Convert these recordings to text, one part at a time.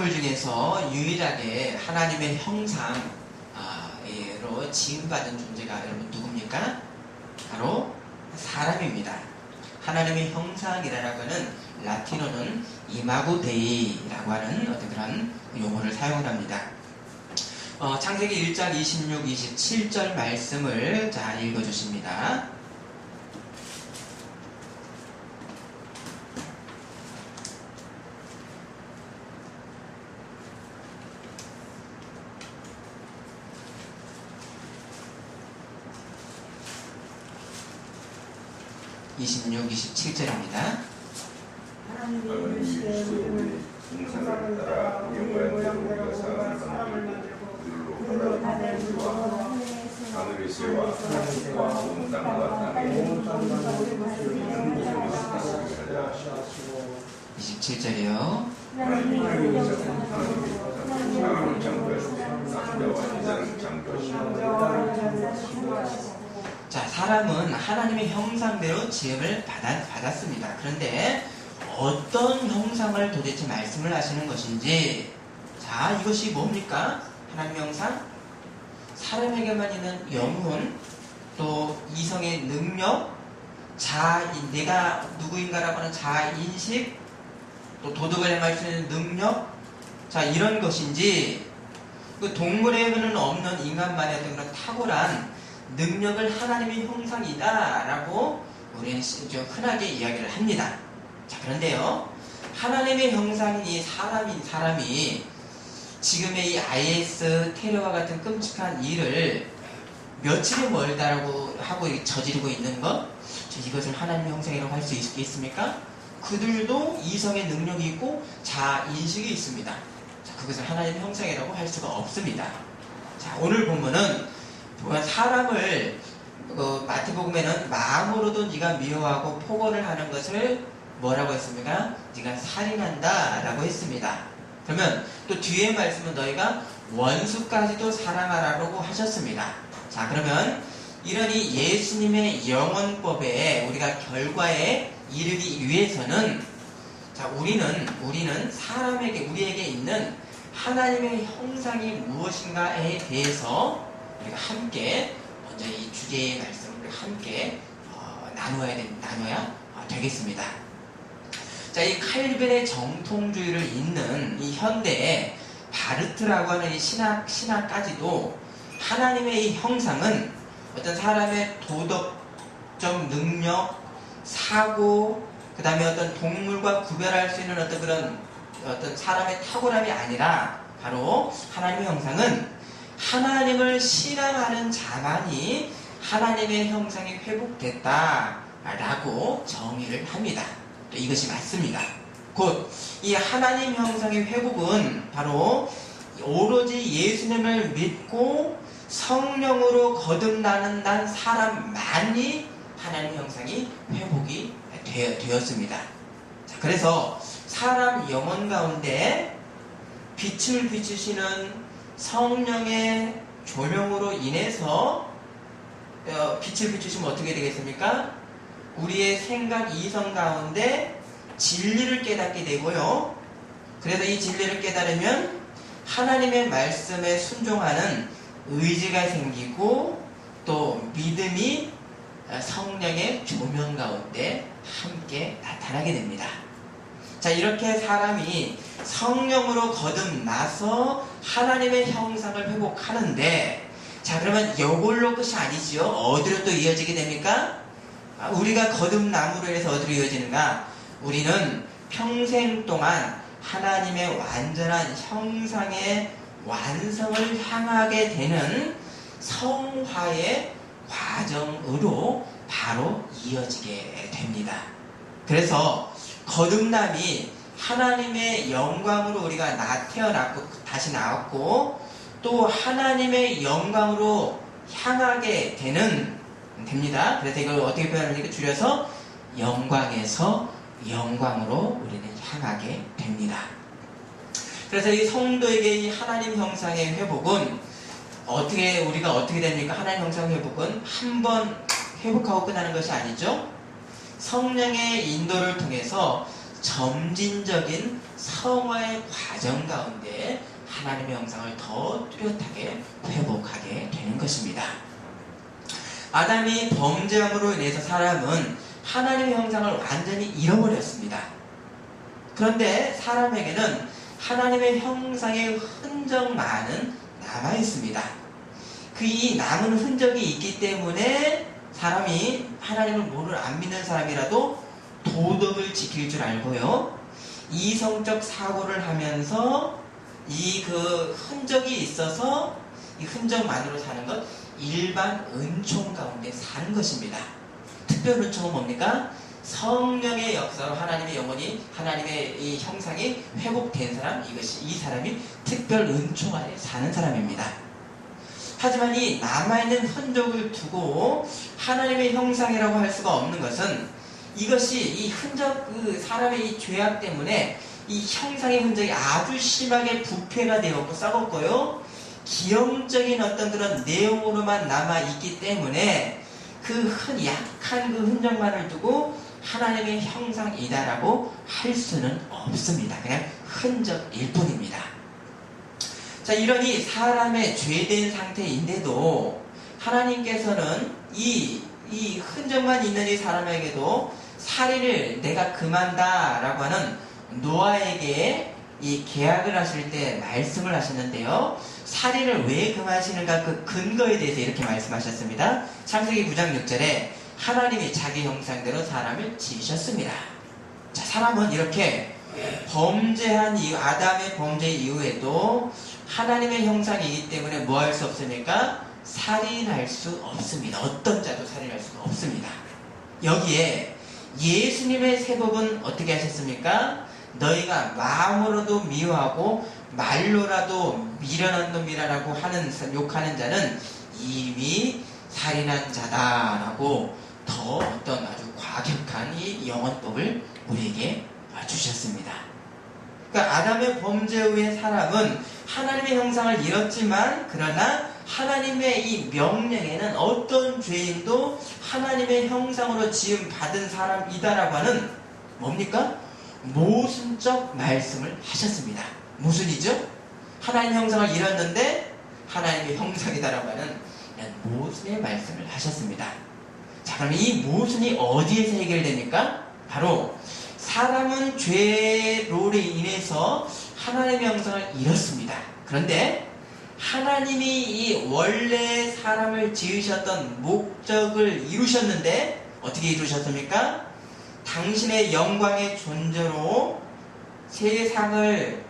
피조물 중에서 유일하게 하나님의 형상으로 지음받은 존재가 여러분 누굽니까? 바로 사람입니다. 하나님의 형상이라는 것은 라틴어는 이마고 데이라고 하는 어떤 그런 용어를 사용을 합니다. 창세기 1장 26, 27절 말씀을 자 읽어주십니다. (26, 27절입니다) 하나님이 이르시되 우리는 형상을 따라 모양대로 사람을 만들고 그로 다들 우주와 하늘의 새와 온 땅과 땅의 27절이요. 하나님의 사람을 창조하시고 남자와 여자를 창조하시고. 자, 사람은 하나님의 형상대로 지음을 받았습니다. 그런데 어떤 형상을 도대체 말씀을 하시는 것인지, 자, 이것이 뭡니까? 하나님의 형상? 사람에게만 있는 영혼, 또 이성의 능력, 내가 누구인가라고 하는 자아인식, 또 도덕을 행할 수 있는 능력, 자, 이런 것인지, 그 동물에는 없는 인간만의 어떤 그런 탁월한 능력을 하나님의 형상이다라고 우리는 흔하게 이야기를 합니다. 자, 그런데요, 하나님의 형상인 이 사람이 지금의 이 IS 테러와 같은 끔찍한 일을 며칠이 멀다라고 하고 저지르고 있는 것, 이것을 하나님의 형상이라고 할 수 있겠습니까? 그들도 이성의 능력이 있고 자인식이 있습니다. 자, 그것을 하나님의 형상이라고 할 수가 없습니다. 자, 오늘 본문은 사람을 마태복음에는 마음으로도 네가 미워하고 폭언을 하는 것을 뭐라고 했습니까? 네가 살인한다 라고 했습니다. 그러면 또 뒤에 말씀은 너희가 원수까지도 사랑하라고 하셨습니다. 자, 그러면 이런 이 예수님의 영원법에 우리가 결과에 이르기 위해서는, 자, 우리는 사람에게, 우리에게 있는 하나님의 형상이 무엇인가에 대해서 우리가 함께 먼저 이 주제의 말씀을 함께 나눠야 되겠습니다. 자, 이 칼빈의 정통주의를 잇는 이 현대의 바르트라고 하는 이 신학까지도 하나님의 이 형상은 어떤 사람의 도덕적 능력, 사고, 그 다음에 어떤 동물과 구별할 수 있는 어떤 사람의 탁월함이 아니라, 바로 하나님의 형상은 하나님을 신앙하는 자만이 하나님의 형상이 회복됐다라고 정의를 합니다. 또 이것이 맞습니다. 곧 이 하나님 형상의 회복은 바로 오로지 예수님을 믿고 성령으로 거듭나는 사람만이 하나님 형상이 회복이 되었습니다. 자, 그래서 사람 영혼 가운데 빛을 비추시는 성령의 조명으로 인해서 빛을 비추시면 어떻게 되겠습니까? 우리의 생각, 이성 가운데 진리를 깨닫게 되고요. 그래서 이 진리를 깨달으면 하나님의 말씀에 순종하는 의지가 생기고, 또 믿음이 성령의 조명 가운데 함께 나타나게 됩니다. 자, 이렇게 사람이 성령으로 거듭나서 하나님의 형상을 회복하는데, 자, 그러면 이걸로 끝이 아니지요. 어디로 또 이어지게 됩니까? 우리가 거듭남으로 해서 어디로 이어지는가? 우리는 평생 동안 하나님의 완전한 형상의 완성을 향하게 되는 성화의 과정으로 바로 이어지게 됩니다. 그래서 거듭남이 하나님의 영광으로 우리가 태어났고 다시 나왔고, 또 하나님의 영광으로 향하게 됩니다. 그래서 이걸 어떻게 표현하니까 줄여서 영광에서 영광으로 우리는 향하게 됩니다. 그래서 이 성도에게 이 하나님 형상의 회복은 우리가 어떻게 됩니까? 하나님 형상 회복은 한 번 회복하고 끝나는 것이 아니죠. 성령의 인도를 통해서 점진적인 성화의 과정 가운데 하나님의 형상을 더 뚜렷하게 회복하게 되는 것입니다. 아담이 범죄함으로 인해서 사람은 하나님의 형상을 완전히 잃어버렸습니다. 그런데 사람에게는 하나님의 형상의 흔적만은 남아있습니다. 그 이 남은 흔적이 있기 때문에 사람이 하나님을 안 믿는 사람이라도 도덕을 지킬 줄 알고요, 이성적 사고를 하면서 이 그 흔적이 있어서 이 흔적만으로 사는 것, 일반 은총 가운데 사는 것입니다. 특별 은총은 뭡니까? 성령의 역사로 하나님의 영혼이, 하나님의 이 형상이 회복된 사람, 이 사람이 특별 은총 안에 사는 사람입니다. 하지만 이 남아있는 흔적을 두고 하나님의 형상이라고 할 수가 없는 것은, 이것이 이 흔적, 그 사람의 이 죄악 때문에 이 형상의 흔적이 아주 심하게 부패가 되었고 썩었고요, 기형적인 어떤 그런 내용으로만 남아있기 때문에 그 약한 그 흔적만을 두고 하나님의 형상이다라고 할 수는 없습니다. 그냥 흔적일 뿐입니다. 자, 이러니 사람의 죄된 상태인데도 하나님께서는 이 흔적만 있는 이 사람에게도 살인을 내가 금한다라고 하는 노아에게 이 계약을 하실 때 말씀을 하셨는데요, 살인을 왜 금하시는가, 그 근거에 대해서 이렇게 말씀하셨습니다. 창세기 9장 6절에 하나님이 자기 형상대로 사람을 지으셨습니다. 자, 사람은 이렇게 범죄한 이후, 아담의 범죄 이후에도 하나님의 형상이기 때문에 뭐 할 수 없습니까? 살인할 수 없습니다. 어떤 자도 살인할 수가 없습니다. 여기에 예수님의 세법은 어떻게 하셨습니까? 너희가 마음으로도 미워하고 말로라도 미련한 놈이라고 욕하는 자는 이미 살인한 자다라고 더 어떤 아주 과격한 이 영언법을 우리에게 주셨습니다. 그러니까 아담의 범죄 후에 사람은 하나님의 형상을 잃었지만, 그러나 하나님의 이 명령에는 어떤 죄인도 하나님의 형상으로 지음 받은 사람이다라고 하는 뭡니까? 모순적 말씀을 하셨습니다. 모순이죠? 하나님 형상을 잃었는데 하나님의 형상이다라고 하는 모순의 말씀을 하셨습니다. 자, 그럼 이 모순이 어디에서 해결됩니까? 바로 사람은 죄로 인해서 하나님의 형상을 잃었습니다. 그런데 하나님이 이 원래 사람을 지으셨던 목적을 이루셨는데 어떻게 이루셨습니까? 당신의 영광의 존재로 세상을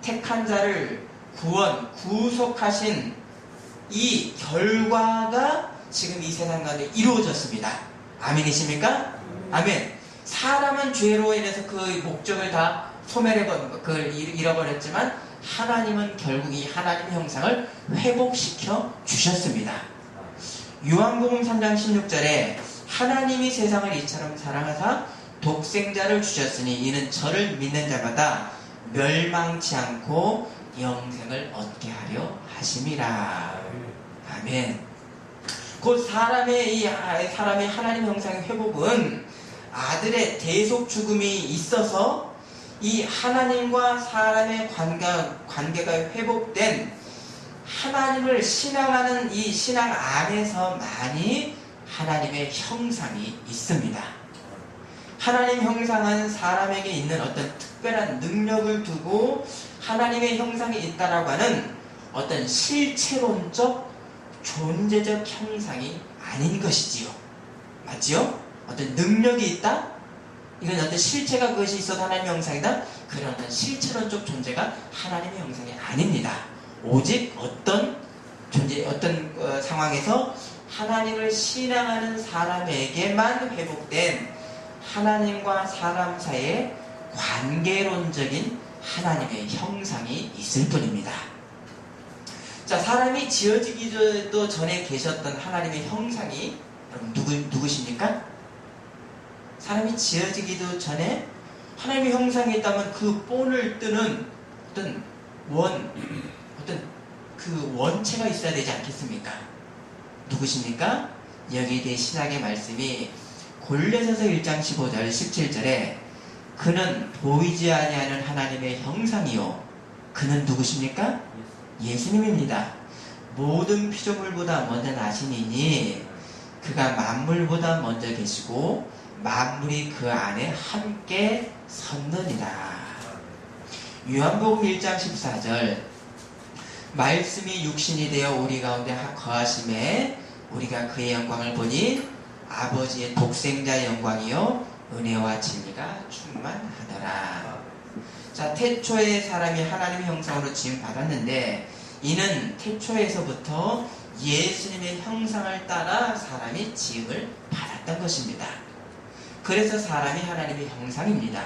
택한 자를 구속하신 이 결과가 지금 이 세상 가운데 이루어졌습니다. 아멘이십니까? 아멘. 사람은 죄로 인해서 그 목적을 다 그걸 잃어버렸지만, 하나님은 결국 이 하나님의 형상을 회복시켜 주셨습니다. 요한복음 3장 16절에 하나님이 세상을 이처럼 사랑하사 독생자를 주셨으니 이는 저를 믿는 자마다 멸망치 않고 영생을 얻게 하려 하심이라. 아멘. 곧 사람의 하나님 형상의 회복은 아들의 대속 죽음이 있어서 이 하나님과 사람의 관계가 회복된, 하나님을 신앙하는 이 신앙 안에서만이 하나님의 형상이 있습니다. 하나님 형상은 사람에게 있는 어떤 특별한 능력을 두고 하나님의 형상이 있다라고 하는 어떤 실체론적 존재적 형상이 아닌 것이지요. 맞지요? 어떤 능력이 있다? 이건 어떤 실체가 그것이 있어도 하나님의 형상이다? 그런 어떤 실체론적 존재가 하나님의 형상이 아닙니다. 오직 어떤 상황에서 하나님을 신앙하는 사람에게만 회복된 하나님과 사람 사이의 관계론적인 하나님의 형상이 있을 뿐입니다. 자, 사람이 지어지기도 전에 계셨던 하나님의 형상이 여러분 누구십니까? 사람이 지어지기도 전에 하나님의 형상이 있다면 그 본을 뜨는 어떤 그 원체가 있어야 되지 않겠습니까? 누구십니까? 여기에 대해 신약의 말씀이 골로새서 1장 15절 17절에 그는 보이지 아니하는 하나님의 형상이요. 그는 누구십니까? 예수님입니다. 모든 피조물보다 먼저 나시니니 그가 만물보다 먼저 계시고 만물이 그 안에 함께 섰느니라. 요한복음 1장 14절 말씀이 육신이 되어 우리 가운데 거하심에 우리가 그의 영광을 보니 아버지의 독생자의 영광이요 은혜와 진리가 충만하더라. 자, 태초에 사람이 하나님의 형상으로 지음 받았는데 이는 태초에서부터 예수님의 형상을 따라 사람이 지음을 받았던 것입니다. 그래서 사람이 하나님의 형상입니다.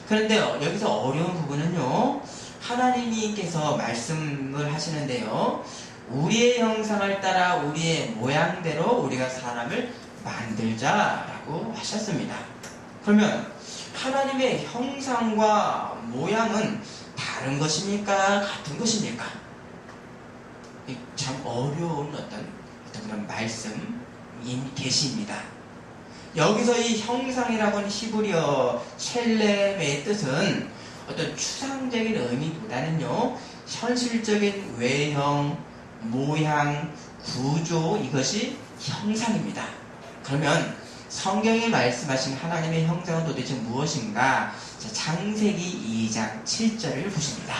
그런데 여기서 어려운 부분은요, 하나님께서 말씀을 하시는데요, 우리의 형상을 따라 우리의 모양대로 우리가 사람을 만들자라고 하셨습니다. 그러면 하나님의 형상과 모양은 다른 것입니까? 같은 것입니까? 참 어려운 어떤 그런 말씀, 계시입니다. 여기서 이 형상이라고 하는 히브리어 첼렘의 뜻은 어떤 추상적인 의미보다는요, 현실적인 외형, 모양, 구조, 이것이 형상입니다. 그러면 성경이 말씀하신 하나님의 형상은 도대체 무엇인가? 자, 창세기 2장 7절을 보십니다.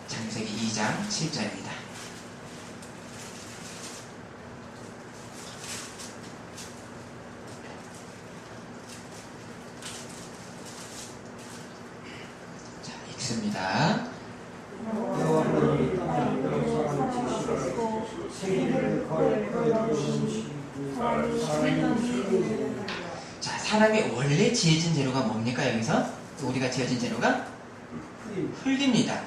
창세기 2장 7절입니다. 자, 읽습니다. 자, 사람이 원래 지어진 재료가 뭡니까? 여기서 우리가 지어진 재료가 흙입니다.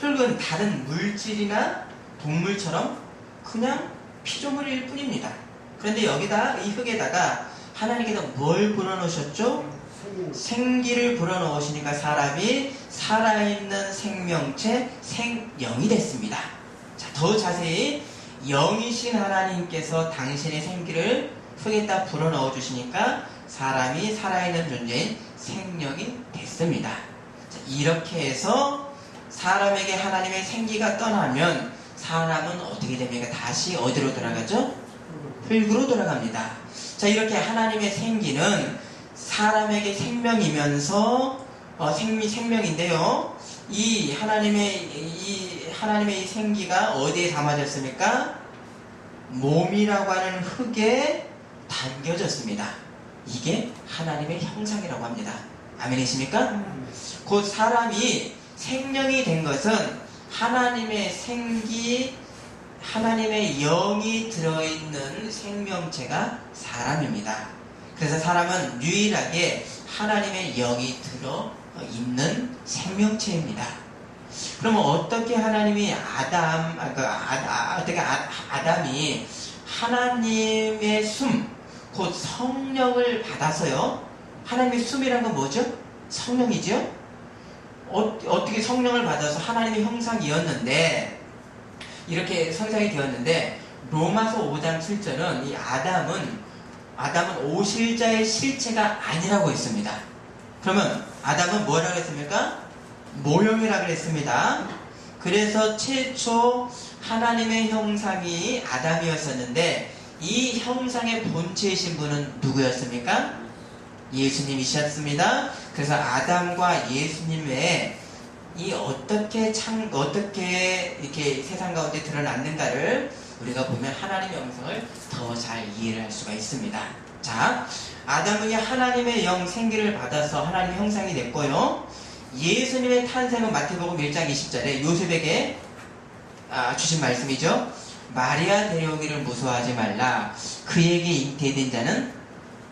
흙은 다른 물질이나 동물처럼 그냥 피조물일 뿐입니다. 그런데 여기다 이 흙에다가 하나님께서 뭘 불어넣으셨죠? 생기를 불어넣으시니까 사람이 살아있는 생명체, 생영이 됐습니다. 자, 더 자세히 영이신 하나님께서 당신의 생기를 흙에다 불어넣어 주시니까 사람이 살아있는 존재인 생명이 됐습니다. 자, 이렇게 해서 사람에게 하나님의 생기가 떠나면 사람은 어떻게 됩니까? 다시 어디로 돌아가죠? 흙으로 돌아갑니다. 자, 이렇게 하나님의 생기는 사람에게 생명이면서 생명인데요. 이 하나님의 이 생기가 어디에 담아졌습니까? 몸이라고 하는 흙에 담겨졌습니다. 이게 하나님의 형상이라고 합니다. 아멘이십니까? 곧 사람이 생명이 된 것은 하나님의 생기, 하나님의 영이 들어있는 생명체가 사람입니다. 그래서 사람은 유일하게 하나님의 영이 들어있는 생명체입니다. 그러면 어떻게 하나님이 아담이 하나님의 숨, 곧 성령을 받아서요. 하나님의 숨이란 건 뭐죠? 성령이죠? 어떻게 성령을 받아서 하나님의 형상이었는데, 이렇게 형상이 되었는데, 로마서 5장 7절은 이 아담은 오실자의 실체가 아니라고 했습니다. 그러면 아담은 뭐라고 했습니까? 모형이라고 했습니다. 그래서 최초 하나님의 형상이 아담이었었는데 이 형상의 본체이신 분은 누구였습니까? 예수님이셨습니다. 그래서 아담과 예수님의 이 어떻게 이렇게 세상 가운데 드러났는가를 우리가 보면 하나님의 형상을 더 잘 이해를 할 수가 있습니다. 자, 아담은 하나님의 영 생기를 받아서 하나님의 형상이 됐고요. 예수님의 탄생은 마태복음 1장 20절에 요셉에게 주신 말씀이죠. 마리아 데려오기를 무서워하지 말라. 그에게 잉태된 자는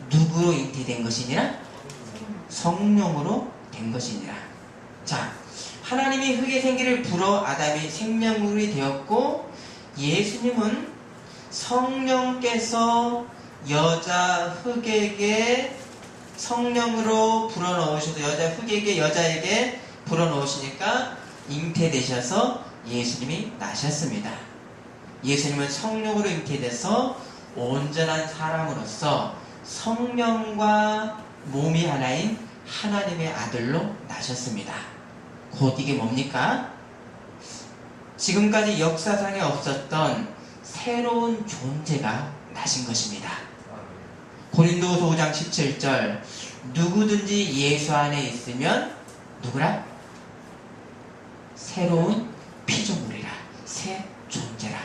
누구로 잉태된 것이니라? 성령으로 된 것이니라. 자, 하나님이 흙의 생기를 불어 아담이 생명물이 되었고, 예수님은 성령께서 여자 흙에게 성령으로 불어넣으셔서 여자에게 불어넣으시니까 잉태되셔서 예수님이 나셨습니다. 예수님은 성령으로 잉태돼서 온전한 사람으로서 성령과 몸이 하나인 하나님의 아들로 나셨습니다. 곧 이게 뭡니까? 지금까지 역사상에 없었던 새로운 존재가 나신 것입니다. 고린도후서 5장 17절 누구든지 예수 안에 있으면 누구라? 새로운 피조물이라, 새 존재라.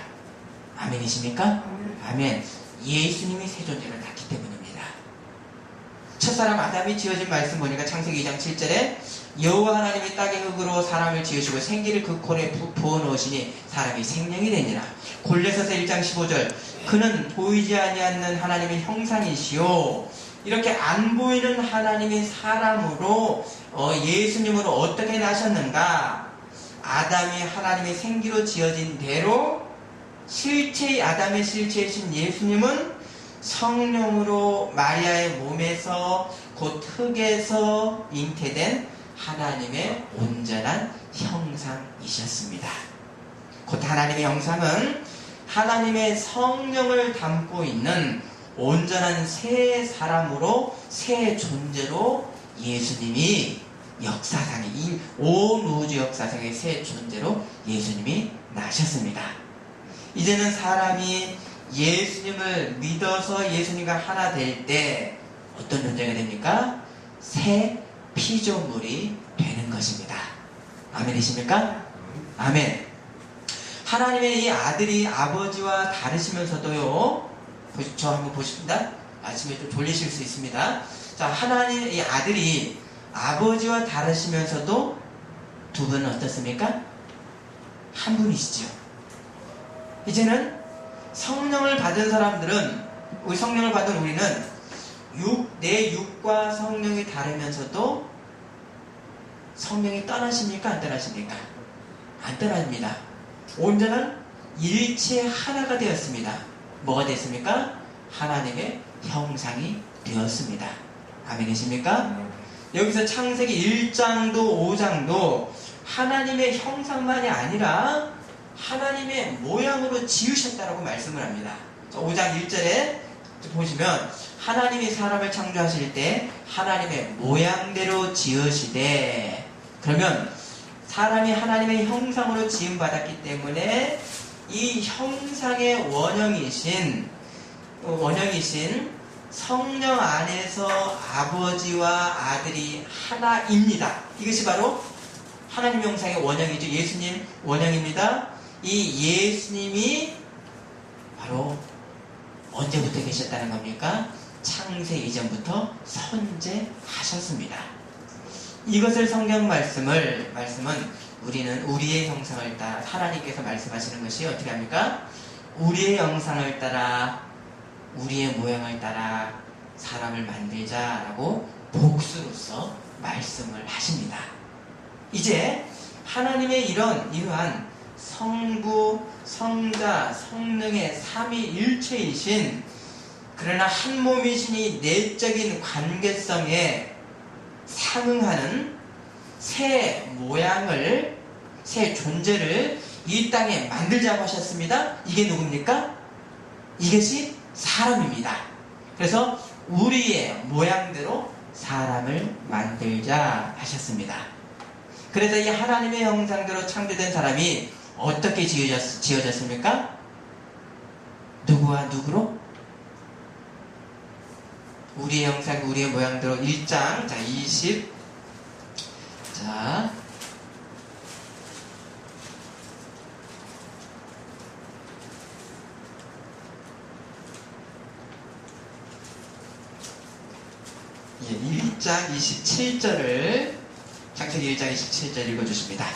아멘이십니까? 아멘. 예수님이 새 존재를 낳기 때문입니다. 첫사람 아담이 지어진 말씀 보니까 창세기 2장 7절에 여호와 하나님이 땅의 흙으로 사람을 지으시고 생기를 그 코에 부어넣으시니 사람이 생명이 되니라. 골로새서 1장 15절 그는 보이지 아니하는 하나님의 형상이시요. 이렇게 안 보이는 하나님이 사람으로 예수님으로 어떻게 나셨는가? 아담이 하나님의 생기로 지어진 대로 아담의 실체이신 예수님은 성령으로 마리아의 몸에서 곧 흙에서 잉태된 하나님의 온전한 형상이셨습니다. 곧 하나님의 형상은 하나님의 성령을 담고 있는 온전한 새 사람으로, 새 존재로 예수님이 역사상에, 이 온 우주 역사상의 새 존재로 예수님이 나셨습니다. 이제는 사람이 예수님을 믿어서 예수님과 하나 될 때 어떤 존재가 됩니까? 새 피조물이 되는 것입니다. 아멘이십니까? 아멘. 하나님의 이 아들이 아버지와 다르시면서도요, 저 한번 보십니다. 아침에 좀 졸리실 수 있습니다. 자, 하나님의 이 아들이 아버지와 다르시면서도 두 분은 어떻습니까? 한 분이시죠. 이제는 성령을 받은 사람들은, 성령을 받은 우리는 내 육과 성령이 다르면서도 성령이 떠나십니까? 안 떠나십니까? 안 떠납니다. 온전한 일체 하나가 되었습니다. 뭐가 됐습니까? 하나님의 형상이 되었습니다. 아멘이십니까? 여기서 창세기 1장도 5장도 하나님의 형상만이 아니라 하나님의 모양으로 지으셨다라고 말씀을 합니다. 5장 1절에 보시면 하나님이 사람을 창조하실 때 하나님의 모양대로 지으시되, 그러면 사람이 하나님의 형상으로 지음받았기 때문에 이 형상의 원형이신 성령 안에서 아버지와 아들이 하나입니다. 이것이 바로 하나님 형상의 원형이죠. 예수님 원형입니다. 이 예수님이 바로 언제부터 계셨다는 겁니까? 창세 이전부터 선재하셨습니다. 이것을 성경 말씀은 우리는 우리의 형상을 따라, 하나님께서 말씀하시는 것이 어떻게 합니까? 우리의 형상을 따라, 우리의 모양을 따라 사람을 만들자라고 복수로서 말씀을 하십니다. 이제 하나님의 이러한 성부, 성자, 성령의 삼위일체이신, 그러나 한 몸이신 이 내적인 관계성에 상응하는 새 모양을, 새 존재를 이 땅에 만들자고 하셨습니다. 이게 누굽니까? 이것이 사람입니다. 그래서 우리의 모양대로 사람을 만들자 하셨습니다. 그래서 이 하나님의 형상대로 창조된 사람이 어떻게 지어졌습니까? 누구와 누구로? 우리의 형상, 우리의 모양대로 1장, 자, 20. 자. 예, 1장 27절을, 창세기 1장 27절 읽어주십니다.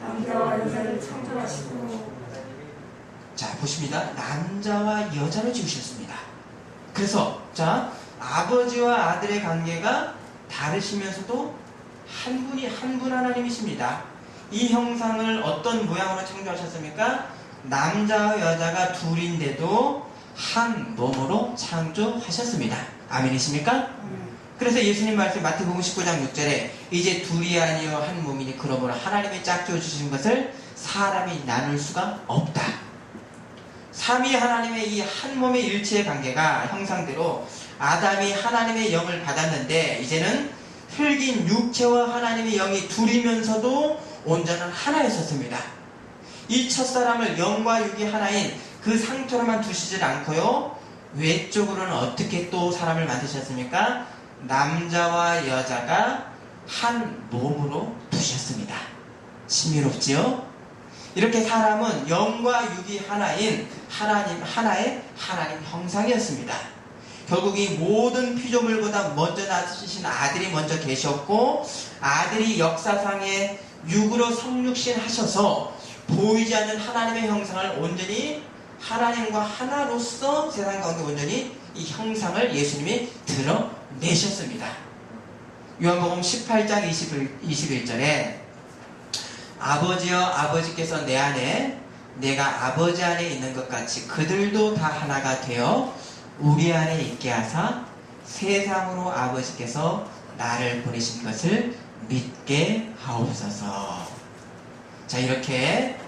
남자와 여자를 창조하시고, 자, 보십니다. 남자와 여자를 지으셨습니다. 그래서, 자, 아버지와 아들의 관계가 다르시면서도 한 분 하나님이십니다. 이 형상을 어떤 모양으로 창조하셨습니까? 남자와 여자가 둘인데도 한 몸으로 창조하셨습니다. 아멘이십니까? 그래서 예수님 말씀 마태복음 19장 6절에 이제 둘이 아니요 한 몸이니 그러므로 하나님이 짝지어 주신 것을 사람이 나눌 수가 없다. 삼위 하나님의 이 한 몸의 일체의 관계가 형상대로 아담이 하나님의 영을 받았는데 이제는 흙인 육체와 하나님의 영이 둘이면서도 온전한 하나였었습니다. 이 첫사람을 영과 육이 하나인 그 상태로만 두시질 않고요. 외적으로는 어떻게 또 사람을 만드셨습니까? 남자와 여자가 한 몸으로 두셨습니다. 신비롭지요? 이렇게 사람은 영과 육이 하나인 하나의 하나님 형상이었습니다. 결국 이 모든 피조물보다 먼저 낳으신 아들이 먼저 계셨고 아들이 역사상의 육으로 성육신 하셔서 보이지 않는 하나님의 형상을 온전히 하나님과 하나로서 세상 가운데 온전히 이 형상을 예수님이 드러내셨습니다. 요한복음 18장 21절에 아버지여 아버지께서 내 안에 내가 아버지 안에 있는 것 같이 그들도 다 하나가 되어 우리 안에 있게 하사 세상으로 아버지께서 나를 보내신 것을 믿게 하옵소서. 자, 이렇게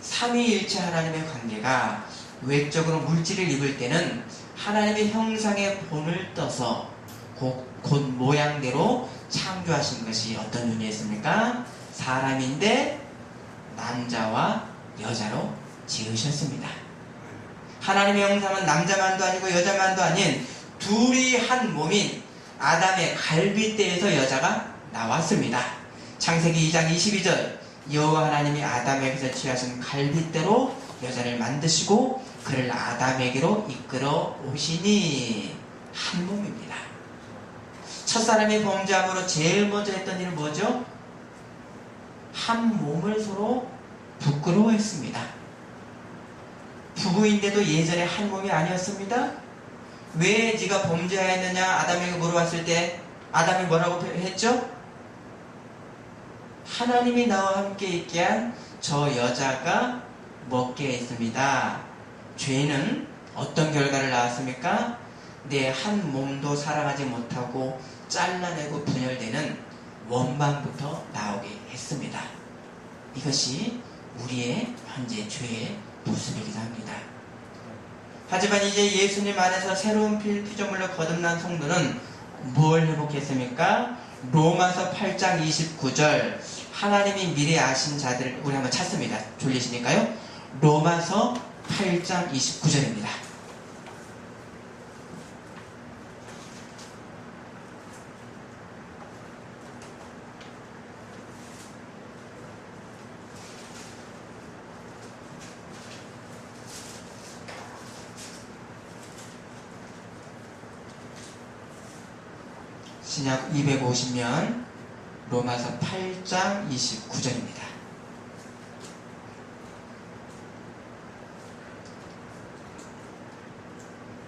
삼위일체 하나님의 관계가 외적으로 물질을 입을 때는 하나님의 형상의 본을 떠서 곧 모양대로 창조하신 것이 어떤 의미였습니까? 사람인데 남자와 여자로 지으셨습니다. 하나님의 형상은 남자만도 아니고 여자만도 아닌 둘이 한 몸인 아담의 갈빗대에서 여자가 나왔습니다. 창세기 2장 22절 여호와 하나님이 아담에게서 취하신 갈빗대로 여자를 만드시고 그를 아담에게로 이끌어 오시니 한 몸입니다. 첫사람이 범죄함으로 제일 먼저 했던 일은 뭐죠? 한 몸을 서로 부끄러워했습니다. 부부인데도 예전에 한 몸이 아니었습니다. 왜 네가 범죄하였느냐 아담에게 물어봤을 때 아담이 뭐라고 했죠? 하나님이 나와 함께 있게 한 저 여자가 먹게 했습니다. 죄는 어떤 결과를 낳았습니까? 내 한 몸도 사랑하지 못하고 잘라내고 분열되는 원망부터 나오게 했습니다. 이것이 우리의 현재 죄의 모습이기도 합니다. 하지만 이제 예수님 안에서 새로운 피조물로 거듭난 성도는 뭘 회복했습니까? 로마서 8장 29절 하나님이 미리 아신 자들을 우리 한번 찾습니다. 졸리시니까요. 로마서 8장 29절입니다. 신약 250면 로마서 8장 29절입니다.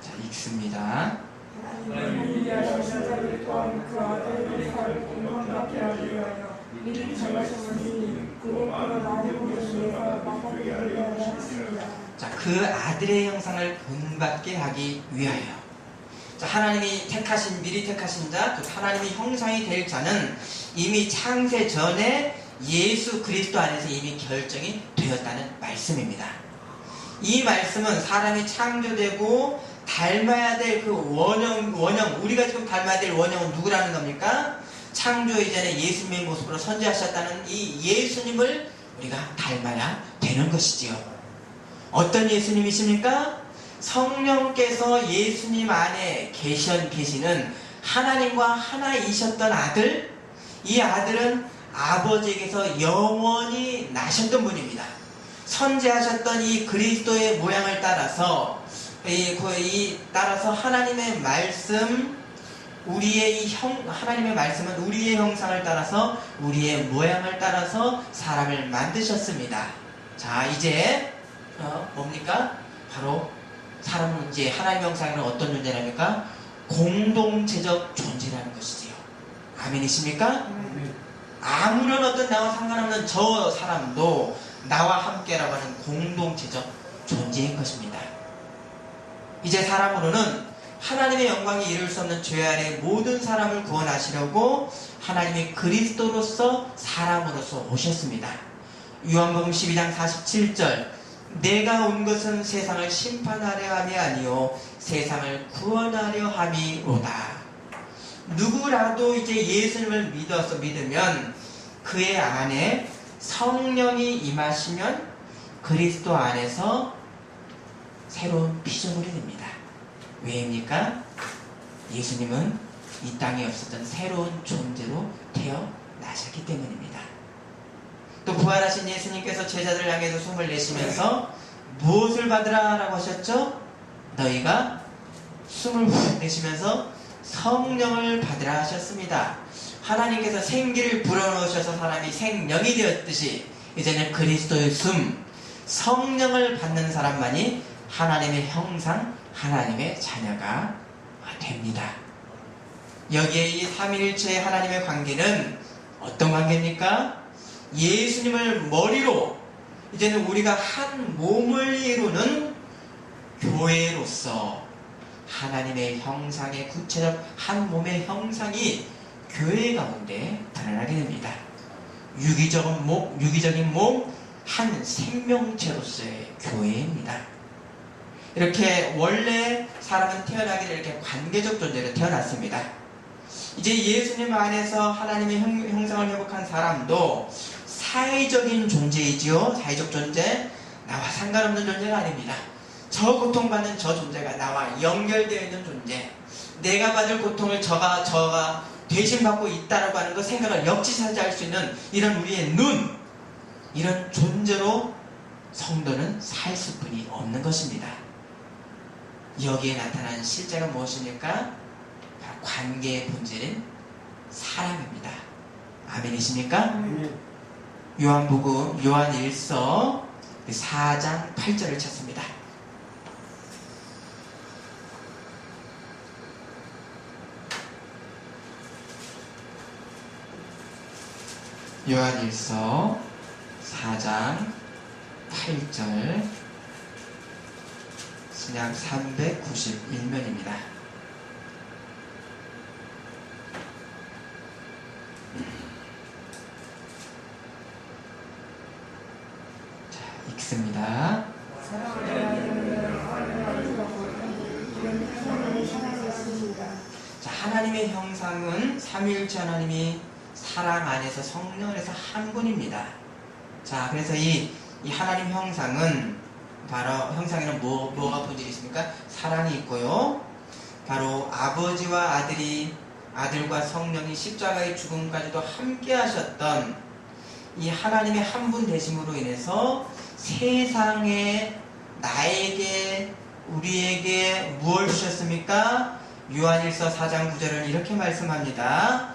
자, 읽습니다. 하나님은 위하여 여자를 또한 그 아들을 살 공헌받게 하기 위하여 미리 정하셨으니 그로 나를 보기 위해서 마땅히 하려 하셨습니다. 자, 그 아들의 형상을 본받게 하기 위하여. 자, 하나님이 미리 택하신 자, 그 하나님의 형상이 될 자는 이미 창세 전에 예수 그리스도 안에서 이미 결정이 되었다는 말씀입니다. 이 말씀은 사람이 창조되고 닮아야 될 그 원형, 우리가 지금 닮아야 될 원형은 누구라는 겁니까? 창조 이전에 예수님의 모습으로 선지하셨다는 이 예수님을 우리가 닮아야 되는 것이지요. 어떤 예수님이십니까? 성령께서 예수님 안에 계시는 하나님과 하나이셨던 아들, 이 아들은 아버지에게서 영원히 나셨던 분입니다. 선지하셨던 이 그리스도의 모양을 따라서 따라서 하나님의 말씀, 하나님의 말씀은 우리의 형상을 따라서 우리의 모양을 따라서 사람을 만드셨습니다. 자, 이제 뭡니까? 바로 사람은 이제 하나님의 형상에는 어떤 존재랍니까? 공동체적 존재라는 것이지요. 아멘이십니까? 아무런 어떤 나와 상관없는 저 사람도 나와 함께라고 하는 공동체적 존재인 것입니다. 이제 사람으로는 하나님의 영광이 이룰 수 없는 죄 아래 모든 사람을 구원하시려고 하나님이 그리스도로서 사람으로서 오셨습니다. 요한복음 12장 47절 내가 온 것은 세상을 심판하려 함이 아니요 세상을 구원하려 함이로다. 누구라도 이제 예수님을 믿으면 그의 안에 성령이 임하시면 그리스도 안에서 새로운 피조물이 됩니다. 왜입니까? 예수님은 이 땅에 없었던 새로운 존재로 태어나셨기 때문입니다. 또 부활하신 예수님께서 제자들을 향해서 숨을 내쉬면서 무엇을 받으라 라고 하셨죠? 너희가 숨을 후 내쉬면서 성령을 받으라 하셨습니다. 하나님께서 생기를 불어넣으셔서 사람이 생명이 되었듯이 이제는 그리스도의 숨, 성령을 받는 사람만이 하나님의 형상, 하나님의 자녀가 됩니다. 여기에 이 삼위일체의 하나님의 관계는 어떤 관계입니까? 예수님을 머리로 이제는 우리가 한 몸을 이루는 교회로서 하나님의 형상의 구체적 한 몸의 형상이 교회 가운데 드러나게 됩니다. 유기적인 몸, 한 생명체로서의 교회입니다. 이렇게 원래 사람은 태어나기를 이렇게 관계적 존재로 태어났습니다. 이제 예수님 안에서 하나님의 형상을 회복한 사람도 사회적인 존재이지요. 사회적 존재, 나와 상관없는 존재가 아닙니다. 저 고통받는 저 존재가 나와 연결되어 있는 존재, 내가 받을 고통을 저가 대신 받고 있다라고 하는 그 생각을 역지사지할 수 있는 이런 우리의 눈, 이런 존재로 성도는 살 수뿐이 없는 것입니다. 여기에 나타나는 실제가 무엇입니까? 바로 관계의 본질인 사랑입니다. 아멘이십니까? 요한복음 요한 1서 4장 8절을 찾습니다. 요한 1서 4장 8절 신약 391면입니다. 자, 읽습니다. 자, 하나님의 형상은 삼위일체 하나님이 사랑 안에서 성령 안에서 한 분입니다. 자, 그래서 이 하나님 형상은 바로 형상에는 뭐가 본질이 있습니까? 사랑이 있고요. 바로 아버지와 아들과 성령이 십자가의 죽음까지도 함께 하셨던 이 하나님의 한 분 되심으로 인해서 세상에 나에게 우리에게 무엇을 주셨습니까? 요한일서 4장 9절은 이렇게 말씀합니다.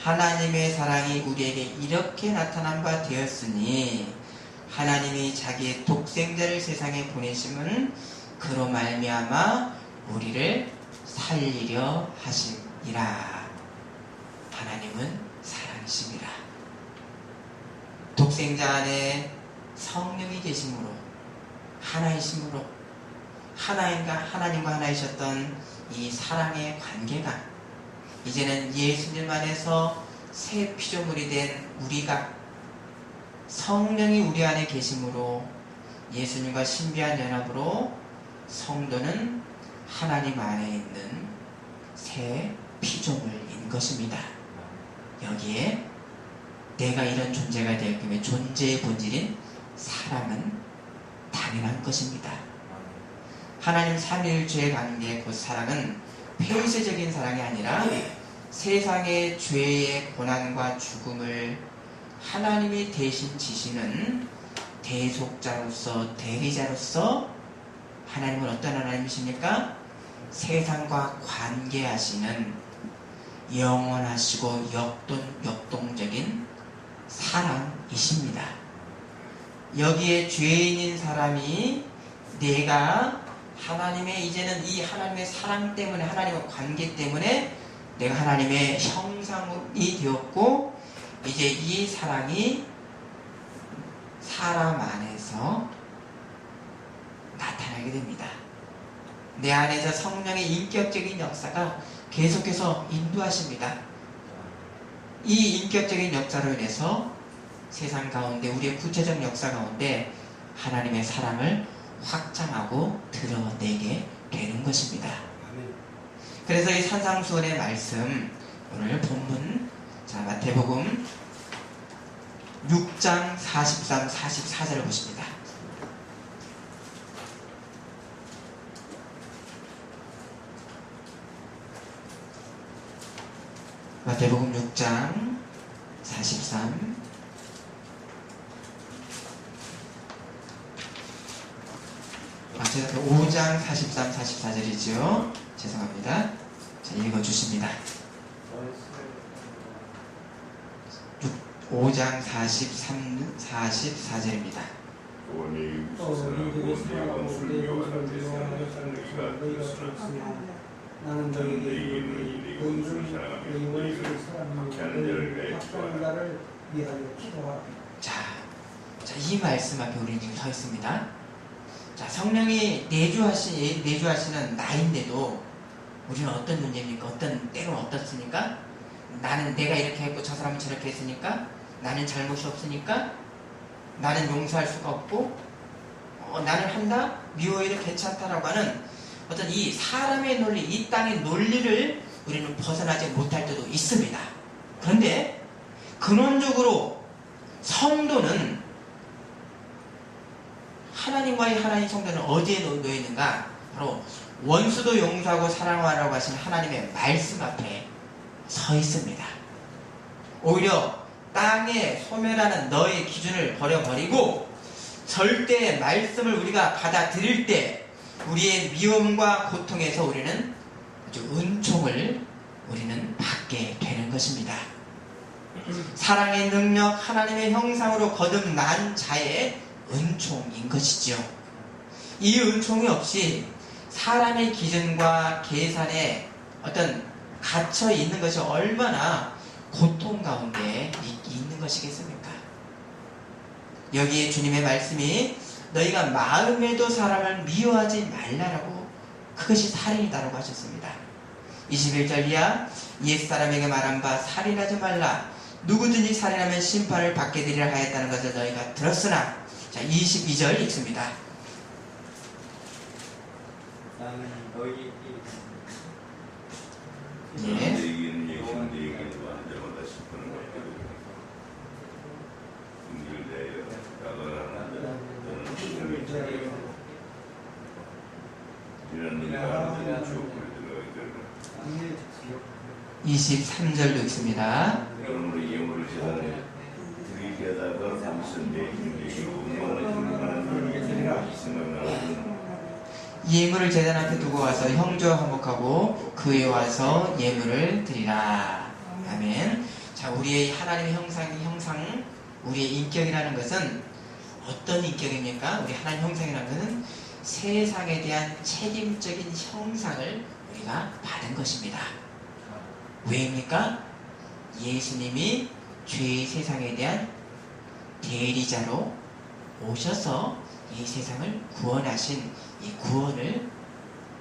하나님의 사랑이 우리에게 이렇게 나타난 바 되었으니 하나님이 자기의 독생자를 세상에 보내심은 그로 말미암아 우리를 살리려 하심이라. 하나님은 사랑이십니다. 독생자 안에 성령이 계심으로 하나이심으로 하나님과 하나이셨던 이 사랑의 관계가 이제는 예수님 안에서 새 피조물이 된 우리가 성령이 우리 안에 계심으로 예수님과 신비한 연합으로 성도는 하나님 안에 있는 새 피조물인 것입니다. 여기에 내가 이런 존재가 되었기에 존재의 본질인 사랑은 당연한 것입니다. 하나님 삼위일체의 관계 그 사랑은 폐쇄적인 사랑이 아니라 세상의 죄의 고난과 죽음을 하나님이 대신 지시는 대속자로서 대리자로서 하나님은 어떤 하나님이십니까? 세상과 관계하시는 영원하시고 역동적인 사랑이십니다. 여기에 죄인인 사람이 내가 하나님의 이제는 이 하나님의 사랑 때문에 하나님의 관계 때문에 내가 하나님의 형상이 되었고 이제 이 사랑이 사람 안에서 나타나게 됩니다. 내 안에서 성령의 인격적인 역사가 계속해서 인도하십니다. 이 인격적인 역사로 인해서 세상 가운데 우리의 구체적 역사 가운데 하나님의 사랑을 확장하고 드러내게 되는 것입니다. 그래서 이 산상수훈의 말씀, 오늘 본문, 자, 마태복음 6장 43, 44절을 보십니다. 마태복음 6장 43, 제가 5장 43, 44절이죠. 죄송합니다. 자, 읽어주십니다. 5장 43, 44절입니다. 원이 세상은 원수를 미워하는 대상을 너희가 들었으며 나는 너희에게 이르노니 원수를 사랑하며 너희를 박해하는 자를 박해하는 자를 위하여 기도하라. 자, 이 말씀 앞에 우리는 지금 서 있습니다. 자, 성령이 내주하시는 나인데도 우리는 어떤 문제입니까? 때로는 어떻습니까? 나는 내가 이렇게 했고 저 사람은 저렇게 했으니까, 나는 잘못이 없으니까, 나는 용서할 수가 없고, 나는 한다? 미워해도 괜찮다라고 하는 어떤 이 사람의 논리, 이 땅의 논리를 우리는 벗어나지 못할 때도 있습니다. 그런데 근원적으로 성도는 하나님 성도는 어디에 놓여 있는가? 바로 원수도 용서하고 사랑하라고 하신 하나님의 말씀 앞에 서 있습니다. 오히려 땅에 소멸하는 너의 기준을 버려버리고 절대 말씀을 우리가 받아들일 때 우리의 미움과 고통에서 우리는 아주 은총을 우리는 받게 되는 것입니다. 사랑의 능력, 하나님의 형상으로 거듭난 자의 은총인 것이죠. 이 은총이 없이 사람의 기준과 계산에 어떤 갇혀 있는 것이 얼마나 고통 가운데 있는 것이겠습니까? 여기에 주님의 말씀이 너희가 마음에도 사람을 미워하지 말라라고, 그것이 살인이다라고 하셨습니다. 21절 이하 옛사람에게 말한 바 살인하지 말라. 누구든지 살인하면 심판을 받게 되리라 하였다는 것을 너희가 들었으나, 자, 22절 읽습니다. 나는 너희에게 예. 내게는 예수는 내게는 환자마다 심판을 받게 되리라. 은기를 내어 나가라는 자는 주님을 찾으라. 이런 일을 하는 자는 주옥으로 들어가게 되리라. 23절도 읽습니다. 그러므로 예물을 제단에 드리게 하다가 무슨 내 힘이 운명을 증명하는 자에게 생각나는 예물을 제단 앞에 두고 와서 형제와 화목하고 그에 와서 예물을 드리라. 아멘. 자, 우리의 하나님의 형상, 우리의 인격이라는 것은 어떤 인격입니까? 우리 하나님 형상이라는 것은 세상에 대한 책임적인 형상을 우리가 받은 것입니다. 왜입니까? 예수님이 죄의 세상에 대한 대리자로 오셔서 이 세상을 구원하신 이 구원을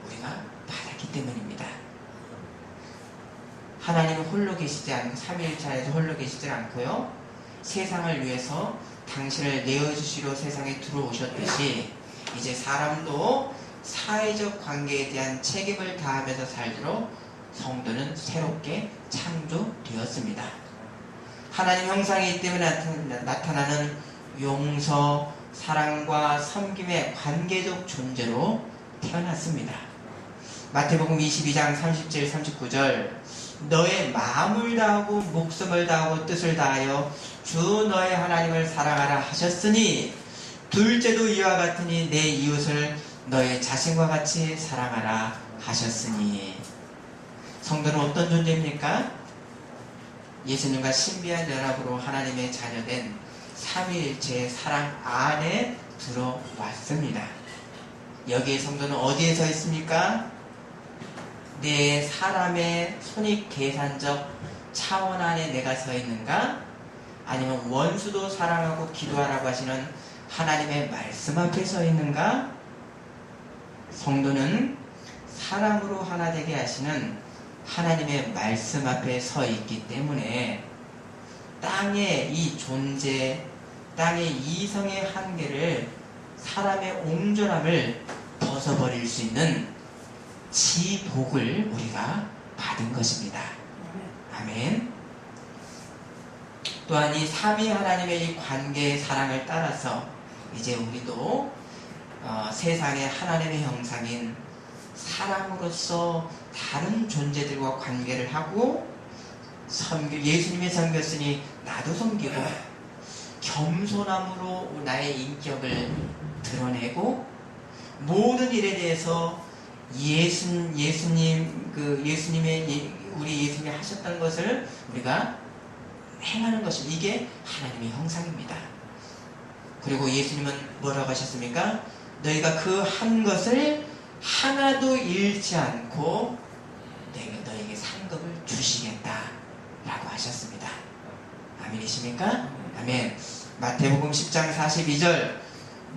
우리가 받았기 때문입니다. 하나님은 홀로 계시지 않고 삼위일체에서 홀로 계시지 않고요, 세상을 위해서 당신을 내어주시러 세상에 들어오셨듯이 이제 사람도 사회적 관계에 대한 책임을 다하면서 살도록 성도는 새롭게 창조되었습니다. 하나님 형상이기 때문에 나타나는 용서, 사랑과 섬김의 관계적 존재로 태어났습니다. 마태복음 22장 30절 39절 너의 마음을 다하고 목숨을 다하고 뜻을 다하여 주 너의 하나님을 사랑하라 하셨으니 둘째도 이와 같으니 내 이웃을 너의 자신과 같이 사랑하라 하셨으니. 성도는 어떤 존재입니까? 예수님과 신비한 연합으로 하나님의 자녀된 삼위일체의 사랑 안에 들어왔습니다. 여기에 성도는 어디에 서 있습니까? 내 사람의 손익 계산적 차원 안에 내가 서 있는가? 아니면 원수도 사랑하고 기도하라고 하시는 하나님의 말씀 앞에 서 있는가? 성도는 사랑으로 하나 되게 하시는 하나님의 말씀 앞에 서 있기 때문에 땅의 이 존재, 땅의 이성의 한계를 사람의 옹졸함을 벗어버릴 수 있는 지복을 우리가 받은 것입니다. 아멘. 또한 이 삼위 하나님의 이 관계의 사랑을 따라서 이제 우리도 세상의 하나님의 형상인 사람으로서 다른 존재들과 관계를 하고 예수님의 섬겼으니 나도 섬기고 겸손함으로 나의 인격을 드러내고 모든 일에 대해서 예수님의 우리 예수님이 하셨던 것을 우리가 행하는 것입니다. 이게 하나님의 형상입니다. 그리고 예수님은 뭐라고 하셨습니까? 너희가 그 한 것을 하나도 잃지 않고 너에게 상급을 주시겠다 라고 하셨습니다. 아멘이십니까? 아멘. 마태복음 10장 42절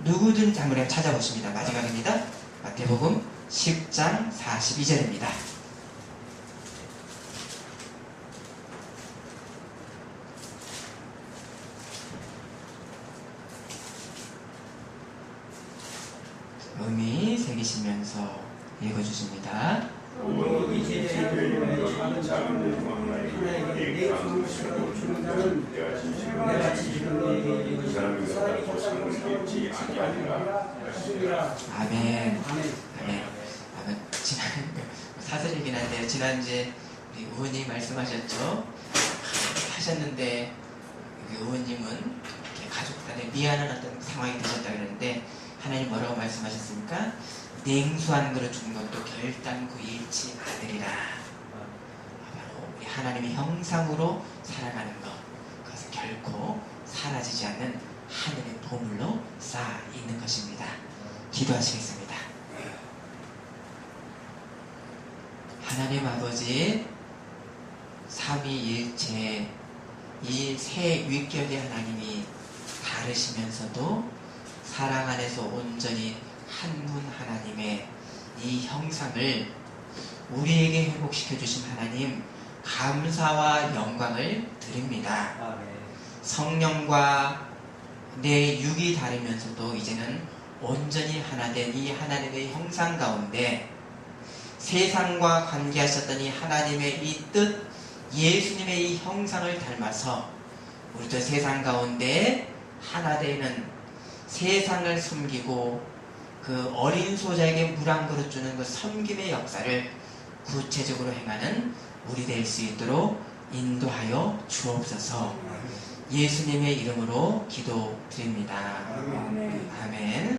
누구든지 한번 찾아보십니다. 마지막입니다. 마태복음 10장 42절입니다. 음이 새기시면서 읽어주십니다. 오늘 이 세대의 작은 왕나라에게 강수시고 주는 자는 내가 진실로 너희에게 그 사람이 갖고 상을 잃지 아니하리라. 아멘. 아멘. 사설이긴 한데 지난주에 우리 의원님 말씀하셨죠. 하셨는데 의원님은 가족단에 미안한 어떤 상황이 되셨다 그랬는데 하나님 뭐라고 말씀하셨습니까? 냉수한 그릇 준 것도 결단코 잃지 않으리라. 바로 우리 하나님의 형상으로 살아가는 것, 그것은 결코 사라지지 않는 하늘의 보물로 쌓아 있는 것입니다. 기도하시겠습니다. 하나님 아버지 삼위일체 이 세 윗결의 하나님이 다르시면서도 사랑 안에서 온전히 한분 하나님의 이 형상을 우리에게 회복시켜 주신 하나님 감사와 영광을 드립니다. 성령과 내 육이 다르면서도 이제는 온전히 하나 된 이 하나님의 형상 가운데 세상과 관계하셨던 이 하나님의 이 뜻, 예수님의 이 형상을 닮아서 우리도 세상 가운데 하나 되는 세상을 섬기고 그 어린 소자에게 물 한 그릇 주는 그 섬김의 역사를 구체적으로 행하는 우리 될 수 있도록 인도하여 주옵소서. 예수님의 이름으로 기도드립니다. 아멘.